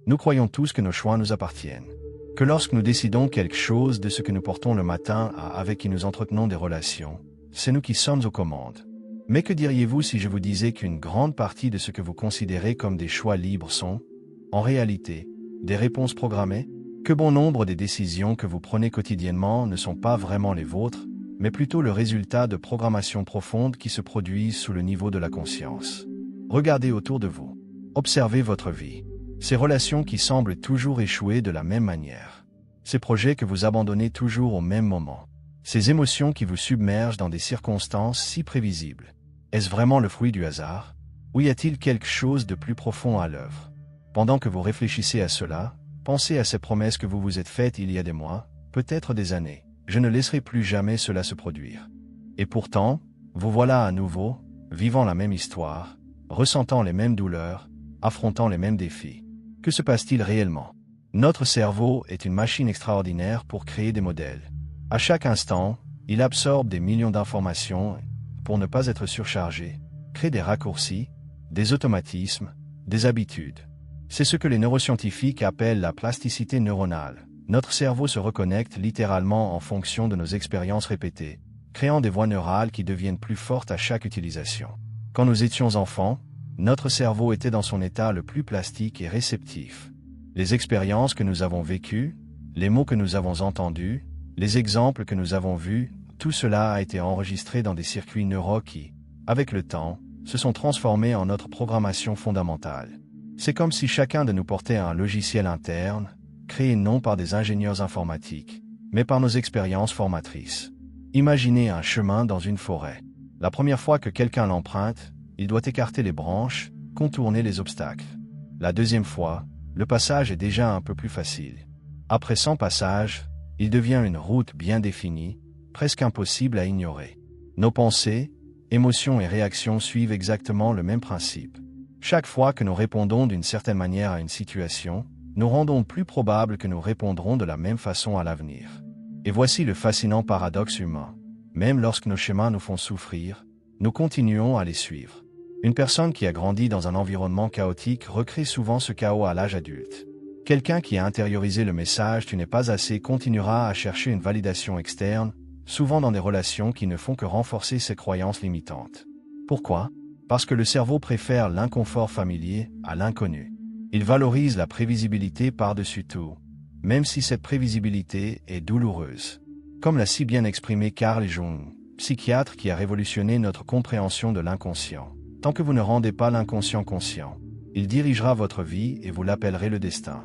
Nous croyons tous que nos choix nous appartiennent. Que lorsque nous décidons quelque chose de ce que nous portons le matin avec qui nous entretenons des relations, c'est nous qui sommes aux commandes. Mais que diriez-vous si je vous disais qu'une grande partie de ce que vous considérez comme des choix libres sont, en réalité, des réponses programmées? Que bon nombre des décisions que vous prenez quotidiennement ne sont pas vraiment les vôtres, mais plutôt le résultat de programmations profondes qui se produisent sous le niveau de la conscience. Regardez autour de vous. Observez votre vie. Ces relations qui semblent toujours échouer de la même manière. Ces projets que vous abandonnez toujours au même moment. Ces émotions qui vous submergent dans des circonstances si prévisibles. Est-ce vraiment le fruit du hasard? Ou y a-t-il quelque chose de plus profond à l'œuvre? Pendant que vous réfléchissez à cela, pensez à ces promesses que vous vous êtes faites il y a des mois, peut-être des années. Je ne laisserai plus jamais cela se produire. Et pourtant, vous voilà à nouveau, vivant la même histoire, ressentant les mêmes douleurs, affrontant les mêmes défis. Que se passe-t-il réellement? Notre cerveau est une machine extraordinaire pour créer des modèles. À chaque instant, il absorbe des millions d'informations pour ne pas être surchargé, crée des raccourcis, des automatismes, des habitudes. C'est ce que les neuroscientifiques appellent la plasticité neuronale. Notre cerveau se reconnecte littéralement en fonction de nos expériences répétées, créant des voies neurales qui deviennent plus fortes à chaque utilisation. Quand nous étions enfants, notre cerveau était dans son état le plus plastique et réceptif. Les expériences que nous avons vécues, les mots que nous avons entendus, les exemples que nous avons vus, tout cela a été enregistré dans des circuits neuraux qui, avec le temps, se sont transformés en notre programmation fondamentale. C'est comme si chacun de nous portait un logiciel interne, créé non par des ingénieurs informatiques, mais par nos expériences formatrices. Imaginez un chemin dans une forêt. La première fois que quelqu'un l'emprunte, il doit écarter les branches, contourner les obstacles. La deuxième fois, le passage est déjà un peu plus facile. Après 100 passages, il devient une route bien définie, presque impossible à ignorer. Nos pensées, émotions et réactions suivent exactement le même principe. Chaque fois que nous répondons d'une certaine manière à une situation, nous rendons plus probable que nous répondrons de la même façon à l'avenir. Et voici le fascinant paradoxe humain. Même lorsque nos schémas nous font souffrir, nous continuons à les suivre. Une personne qui a grandi dans un environnement chaotique recrée souvent ce chaos à l'âge adulte. Quelqu'un qui a intériorisé le message « tu n'es pas assez » continuera à chercher une validation externe, souvent dans des relations qui ne font que renforcer ses croyances limitantes. Pourquoi? Parce que le cerveau préfère l'inconfort familier à l'inconnu. Il valorise la prévisibilité par-dessus tout, même si cette prévisibilité est douloureuse. Comme l'a si bien exprimé Carl Jung, psychiatre qui a révolutionné notre compréhension de l'inconscient. Tant que vous ne rendez pas l'inconscient conscient, il dirigera votre vie et vous l'appellerez le destin.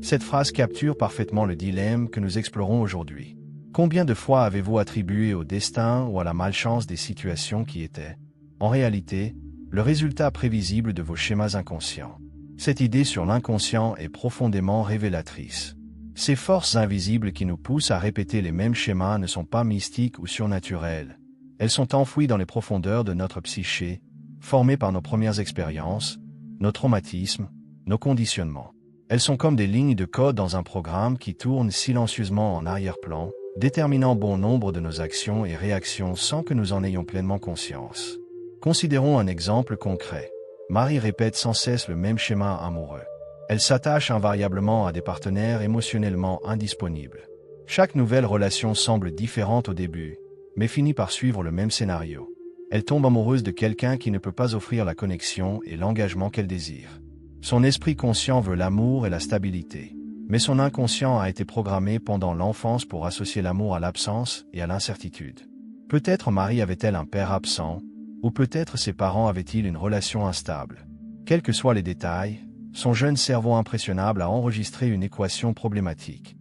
Cette phrase capture parfaitement le dilemme que nous explorons aujourd'hui. Combien de fois avez-vous attribué au destin ou à la malchance des situations qui étaient, en réalité, le résultat prévisible de vos schémas inconscients? Cette idée sur l'inconscient est profondément révélatrice. Ces forces invisibles qui nous poussent à répéter les mêmes schémas ne sont pas mystiques ou surnaturelles. Elles sont enfouies dans les profondeurs de notre psyché, formées par nos premières expériences, nos traumatismes, nos conditionnements. Elles sont comme des lignes de code dans un programme qui tourne silencieusement en arrière-plan, déterminant bon nombre de nos actions et réactions sans que nous en ayons pleinement conscience. Considérons un exemple concret. Marie répète sans cesse le même schéma amoureux. Elle s'attache invariablement à des partenaires émotionnellement indisponibles. Chaque nouvelle relation semble différente au début, mais finit par suivre le même scénario. Elle tombe amoureuse de quelqu'un qui ne peut pas offrir la connexion et l'engagement qu'elle désire. Son esprit conscient veut l'amour et la stabilité, mais son inconscient a été programmé pendant l'enfance pour associer l'amour à l'absence et à l'incertitude. Peut-être Marie avait-elle un père absent, ou peut-être ses parents avaient-ils une relation instable. Quels que soient les détails, son jeune cerveau impressionnable a enregistré une équation problématique.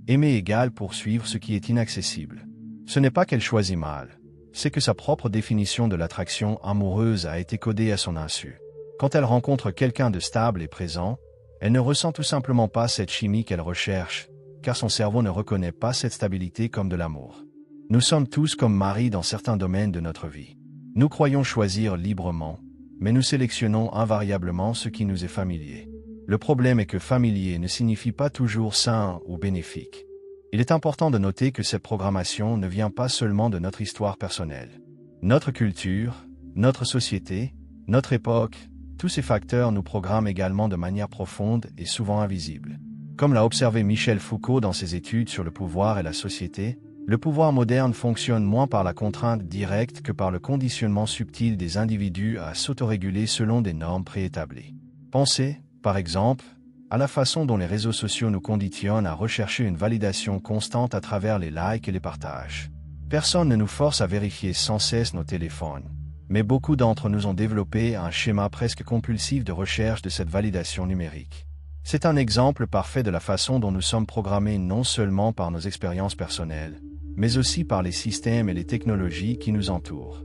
Aimer égale poursuivre ce qui est inaccessible. Ce n'est pas qu'elle choisit mal, c'est que sa propre définition de l'attraction amoureuse a été codée à son insu. Quand elle rencontre quelqu'un de stable et présent, elle ne ressent tout simplement pas cette chimie qu'elle recherche, car son cerveau ne reconnaît pas cette stabilité comme de l'amour. Nous sommes tous comme Marie dans certains domaines de notre vie. Nous croyons choisir librement, mais nous sélectionnons invariablement ce qui nous est familier. Le problème est que familier ne signifie pas toujours sain ou bénéfique. Il est important de noter que cette programmation ne vient pas seulement de notre histoire personnelle. Notre culture, notre société, notre époque, Tous ces facteurs nous programment également de manière profonde et souvent invisible. Comme l'a observé Michel Foucault dans ses études sur le pouvoir et la société, le pouvoir moderne fonctionne moins par la contrainte directe que par le conditionnement subtil des individus à s'autoréguler selon des normes préétablies. Pensez, par exemple, à la façon dont les réseaux sociaux nous conditionnent à rechercher une validation constante à travers les likes et les partages. Personne ne nous force à vérifier sans cesse nos téléphones, mais beaucoup d'entre nous ont développé un schéma presque compulsif de recherche de cette validation numérique. C'est un exemple parfait de la façon dont nous sommes programmés non seulement par nos expériences personnelles, mais aussi par les systèmes et les technologies qui nous entourent.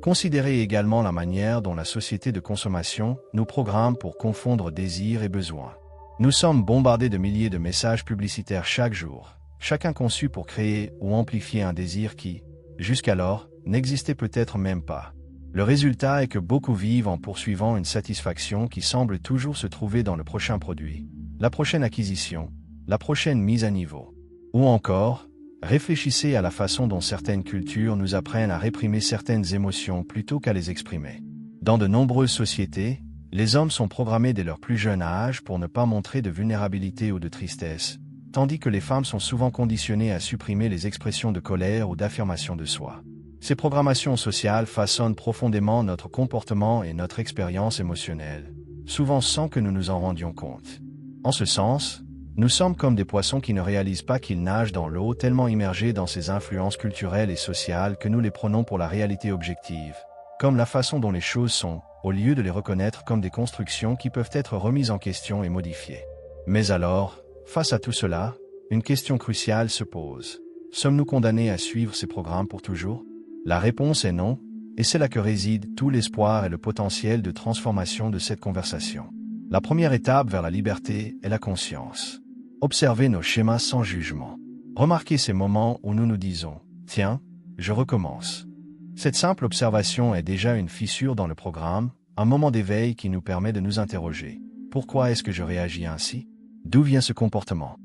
Considérez également la manière dont la société de consommation nous programme pour confondre désir et besoin. Nous sommes bombardés de milliers de messages publicitaires chaque jour, chacun conçu pour créer ou amplifier un désir qui, jusqu'alors, n'existait peut-être même pas. Le résultat est que beaucoup vivent en poursuivant une satisfaction qui semble toujours se trouver dans le prochain produit, la prochaine acquisition, la prochaine mise à niveau. Ou encore, réfléchissez à la façon dont certaines cultures nous apprennent à réprimer certaines émotions plutôt qu'à les exprimer. Dans de nombreuses sociétés, les hommes sont programmés dès leur plus jeune âge pour ne pas montrer de vulnérabilité ou de tristesse, tandis que les femmes sont souvent conditionnées à supprimer les expressions de colère ou d'affirmation de soi. Ces programmations sociales façonnent profondément notre comportement et notre expérience émotionnelle, souvent sans que nous nous en rendions compte. En ce sens, nous sommes comme des poissons qui ne réalisent pas qu'ils nagent dans l'eau tellement immergés dans ces influences culturelles et sociales que nous les prenons pour la réalité objective, comme la façon dont les choses sont, au lieu de les reconnaître comme des constructions qui peuvent être remises en question et modifiées. Mais alors, face à tout cela, une question cruciale se pose. Sommes-nous condamnés à suivre ces programmes pour toujours? La réponse est non, et c'est là que réside tout l'espoir et le potentiel de transformation de cette conversation. La première étape vers la liberté est la conscience. Observez nos schémas sans jugement. Remarquez ces moments où nous nous disons « Tiens, je recommence ». Cette simple observation est déjà une fissure dans le programme, un moment d'éveil qui nous permet de nous interroger. Pourquoi est-ce que je réagis ainsi? D'où vient ce comportement?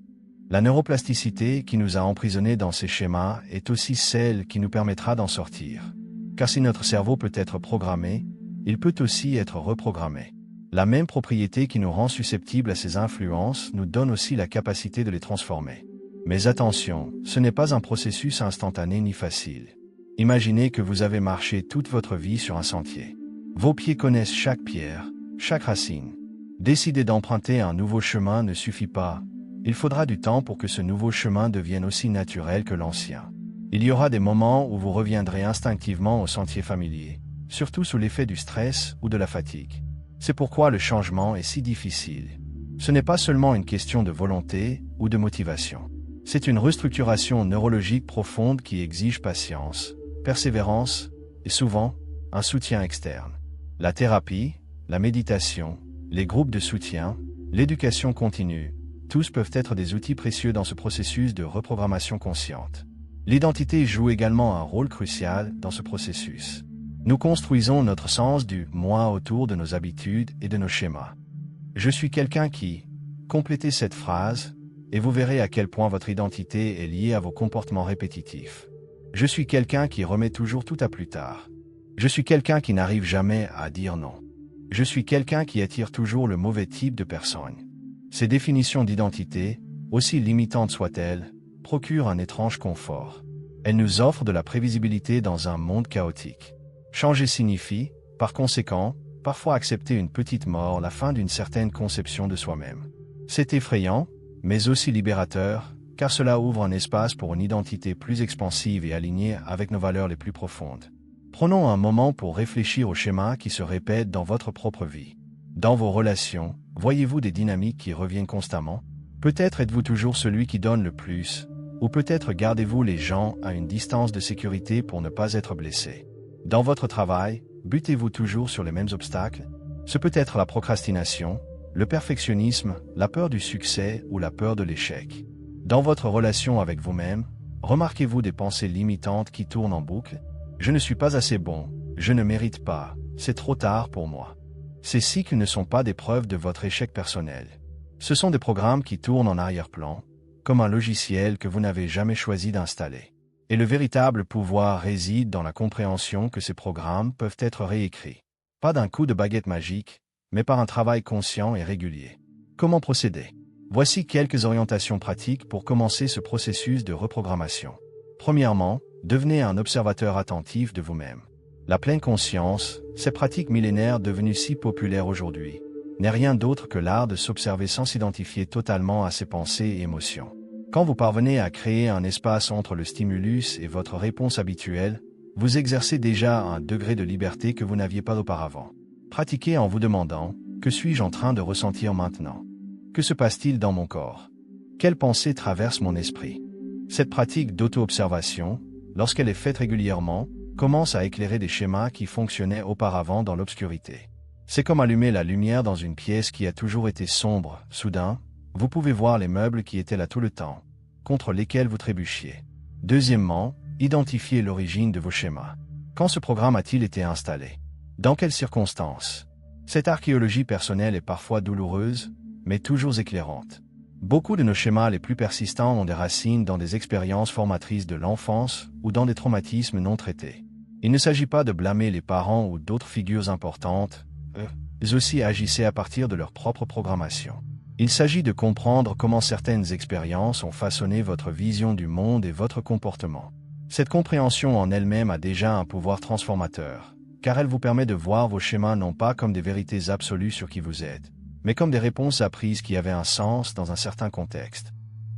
La neuroplasticité qui nous a emprisonnés dans ces schémas est aussi celle qui nous permettra d'en sortir. Car si notre cerveau peut être programmé, il peut aussi être reprogrammé. La même propriété qui nous rend susceptibles à ces influences nous donne aussi la capacité de les transformer. Mais attention, ce n'est pas un processus instantané ni facile. Imaginez que vous avez marché toute votre vie sur un sentier. Vos pieds connaissent chaque pierre, chaque racine. Décider d'emprunter un nouveau chemin ne suffit pas. Il faudra du temps pour que ce nouveau chemin devienne aussi naturel que l'ancien. Il y aura des moments où vous reviendrez instinctivement au sentier familier, surtout sous l'effet du stress ou de la fatigue. C'est pourquoi le changement est si difficile. Ce n'est pas seulement une question de volonté ou de motivation. C'est une restructuration neurologique profonde qui exige patience, persévérance et souvent un soutien externe. La thérapie, la méditation, les groupes de soutien, l'éducation continue, tous peuvent être des outils précieux dans ce processus de reprogrammation consciente. L'identité joue également un rôle crucial dans ce processus. Nous construisons notre sens du « moi » autour de nos habitudes et de nos schémas. Je suis quelqu'un qui... Complétez cette phrase, et vous verrez à quel point votre identité est liée à vos comportements répétitifs. Je suis quelqu'un qui remet toujours tout à plus tard. Je suis quelqu'un qui n'arrive jamais à dire non. Je suis quelqu'un qui attire toujours le mauvais type de personne. Ces définitions d'identité, aussi limitantes soient-elles, procurent un étrange confort. Elles nous offrent de la prévisibilité dans un monde chaotique. Changer signifie, par conséquent, parfois accepter une petite mort, la fin d'une certaine conception de soi-même. C'est effrayant, mais aussi libérateur, car cela ouvre un espace pour une identité plus expansive et alignée avec nos valeurs les plus profondes. Prenons un moment pour réfléchir aux schémas qui se répètent dans votre propre vie. Dans vos relations, voyez-vous des dynamiques qui reviennent constamment? Peut-être êtes-vous toujours celui qui donne le plus, ou peut-être gardez-vous les gens à une distance de sécurité pour ne pas être blessé. Dans votre travail, butez-vous toujours sur les mêmes obstacles? Ce peut être la procrastination, le perfectionnisme, la peur du succès ou la peur de l'échec. Dans votre relation avec vous-même, remarquez-vous des pensées limitantes qui tournent en boucle? Je ne suis pas assez bon, je ne mérite pas, c'est trop tard pour moi. Ces cycles ne sont pas des preuves de votre échec personnel. Ce sont des programmes qui tournent en arrière-plan, comme un logiciel que vous n'avez jamais choisi d'installer. Et le véritable pouvoir réside dans la compréhension que ces programmes peuvent être réécrits. Pas d'un coup de baguette magique, mais par un travail conscient et régulier. Comment procéder? Voici quelques orientations pratiques pour commencer ce processus de reprogrammation. Premièrement, devenez un observateur attentif de vous-même. La pleine conscience, ces pratiques millénaires devenues si populaires aujourd'hui, n'est rien d'autre que l'art de s'observer sans s'identifier totalement à ses pensées et émotions. Quand vous parvenez à créer un espace entre le stimulus et votre réponse habituelle, vous exercez déjà un degré de liberté que vous n'aviez pas auparavant. Pratiquez en vous demandant « Que suis-je en train de ressentir maintenant? Que se passe-t-il dans mon corps? Quelles pensées traversent mon esprit ?» Cette pratique d'auto-observation, lorsqu'elle est faite régulièrement, commence à éclairer des schémas qui fonctionnaient auparavant dans l'obscurité. C'est comme allumer la lumière dans une pièce qui a toujours été sombre. Soudain, vous pouvez voir les meubles qui étaient là tout le temps, contre lesquels vous trébuchiez. Deuxièmement, identifiez l'origine de vos schémas. Quand ce programme a-t-il été installé? Dans quelles circonstances? Cette archéologie personnelle est parfois douloureuse, mais toujours éclairante. Beaucoup de nos schémas les plus persistants ont des racines dans des expériences formatrices de l'enfance ou dans des traumatismes non traités. Il ne s'agit pas de blâmer les parents ou d'autres figures importantes, eux aussi agissaient à partir de leur propre programmation. Il s'agit de comprendre comment certaines expériences ont façonné votre vision du monde et votre comportement. Cette compréhension en elle-même a déjà un pouvoir transformateur, car elle vous permet de voir vos schémas non pas comme des vérités absolues sur qui vous êtes, mais comme des réponses apprises qui avaient un sens dans un certain contexte.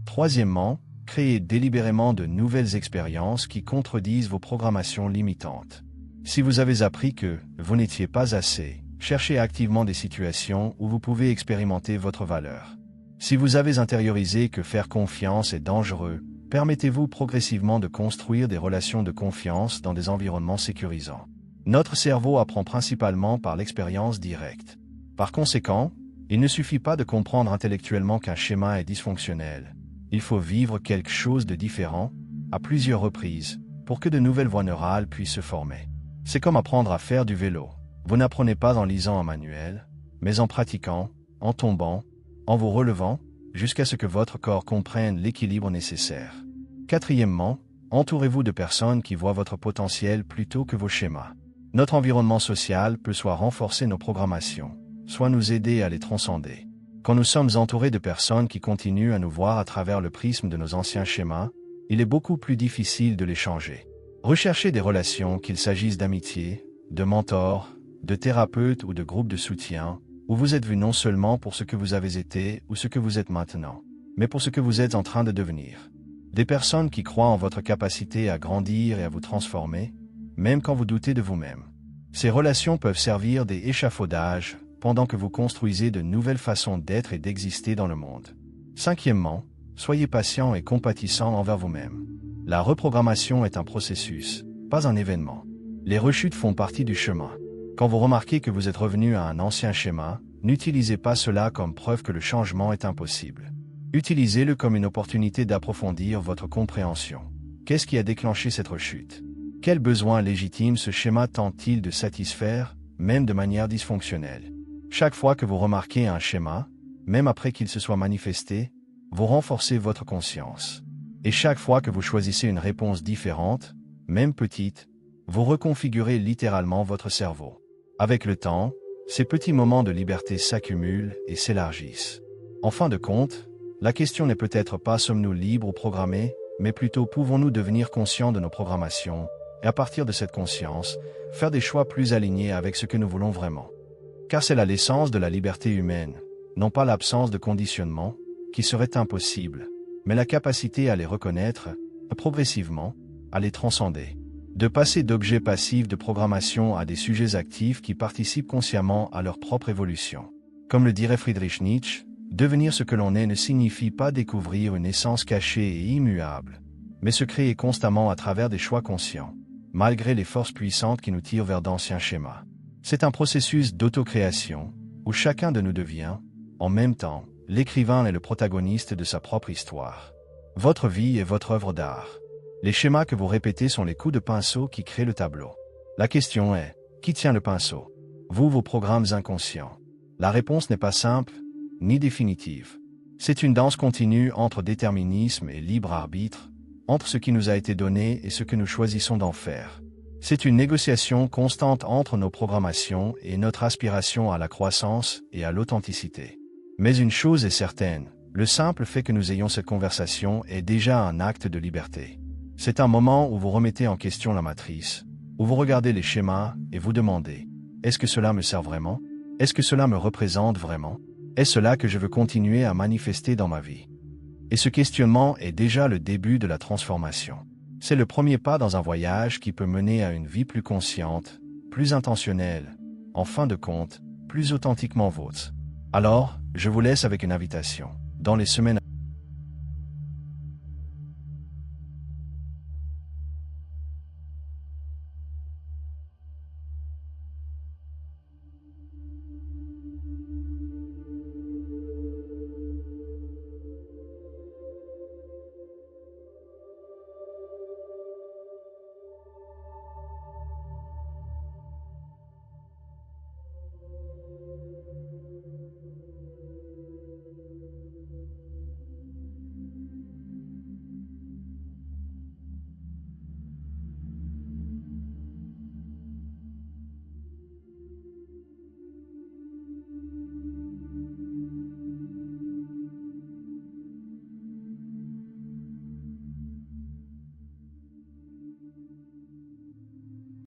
Troisièmement, créez délibérément de nouvelles expériences qui contredisent vos programmations limitantes. Si vous avez appris que vous n'étiez pas assez, cherchez activement des situations où vous pouvez expérimenter votre valeur. Si vous avez intériorisé que faire confiance est dangereux, permettez-vous progressivement de construire des relations de confiance dans des environnements sécurisants. Notre cerveau apprend principalement par l'expérience directe. Par conséquent, il ne suffit pas de comprendre intellectuellement qu'un schéma est dysfonctionnel. Il faut vivre quelque chose de différent, à plusieurs reprises, pour que de nouvelles voies neurales puissent se former. C'est comme apprendre à faire du vélo. Vous n'apprenez pas en lisant un manuel, mais en pratiquant, en tombant, en vous relevant, jusqu'à ce que votre corps comprenne l'équilibre nécessaire. Quatrièmement, entourez-vous de personnes qui voient votre potentiel plutôt que vos schémas. Notre environnement social peut soit renforcer nos programmations, soit nous aider à les transcender. Quand nous sommes entourés de personnes qui continuent à nous voir à travers le prisme de nos anciens schémas, il est beaucoup plus difficile de les changer. Recherchez des relations, qu'il s'agisse d'amitié, de mentors, de thérapeutes ou de groupes de soutien, où vous êtes vu non seulement pour ce que vous avez été ou ce que vous êtes maintenant, mais pour ce que vous êtes en train de devenir. Des personnes qui croient en votre capacité à grandir et à vous transformer, même quand vous doutez de vous-même. Ces relations peuvent servir d'échafaudage pendant que vous construisez de nouvelles façons d'être et d'exister dans le monde. Cinquièmement, soyez patient et compatissant envers vous-même. La reprogrammation est un processus, pas un événement. Les rechutes font partie du chemin. Quand vous remarquez que vous êtes revenu à un ancien schéma, n'utilisez pas cela comme preuve que le changement est impossible. Utilisez-le comme une opportunité d'approfondir votre compréhension. Qu'est-ce qui a déclenché cette rechute? Quels besoins légitimes ce schéma tente-t-il de satisfaire, même de manière dysfonctionnelle? Chaque fois que vous remarquez un schéma, même après qu'il se soit manifesté, vous renforcez votre conscience. Et chaque fois que vous choisissez une réponse différente, même petite, vous reconfigurez littéralement votre cerveau. Avec le temps, ces petits moments de liberté s'accumulent et s'élargissent. En fin de compte, la question n'est peut-être pas sommes-nous libres ou programmés, mais plutôt pouvons-nous devenir conscients de nos programmations, et à partir de cette conscience, faire des choix plus alignés avec ce que nous voulons vraiment. Car c'est là l'essence de la liberté humaine, non pas l'absence de conditionnement, qui serait impossible, mais la capacité à les reconnaître, progressivement, à les transcender. De passer d'objets passifs de programmation à des sujets actifs qui participent consciemment à leur propre évolution. Comme le dirait Friedrich Nietzsche, devenir ce que l'on est ne signifie pas découvrir une essence cachée et immuable, mais se créer constamment à travers des choix conscients, malgré les forces puissantes qui nous tirent vers d'anciens schémas. C'est un processus d'autocréation, où chacun de nous devient, en même temps, l'écrivain et le protagoniste de sa propre histoire. Votre vie est votre œuvre d'art. Les schémas que vous répétez sont les coups de pinceau qui créent le tableau. La question est, qui tient le pinceau? Vous, vos programmes inconscients. La réponse n'est pas simple, ni définitive. C'est une danse continue entre déterminisme et libre arbitre, entre ce qui nous a été donné et ce que nous choisissons d'en faire. C'est une négociation constante entre nos programmations et notre aspiration à la croissance et à l'authenticité. Mais une chose est certaine, le simple fait que nous ayons cette conversation est déjà un acte de liberté. C'est un moment où vous remettez en question la matrice, où vous regardez les schémas et vous demandez « Est-ce que cela me sert vraiment? Est-ce que cela me représente vraiment? Est-ce cela que je veux continuer à manifester dans ma vie ?» Et ce questionnement est déjà le début de la transformation. C'est le premier pas dans un voyage qui peut mener à une vie plus consciente, plus intentionnelle, en fin de compte, plus authentiquement vôtre. Alors, je vous laisse avec une invitation. Dans les semaines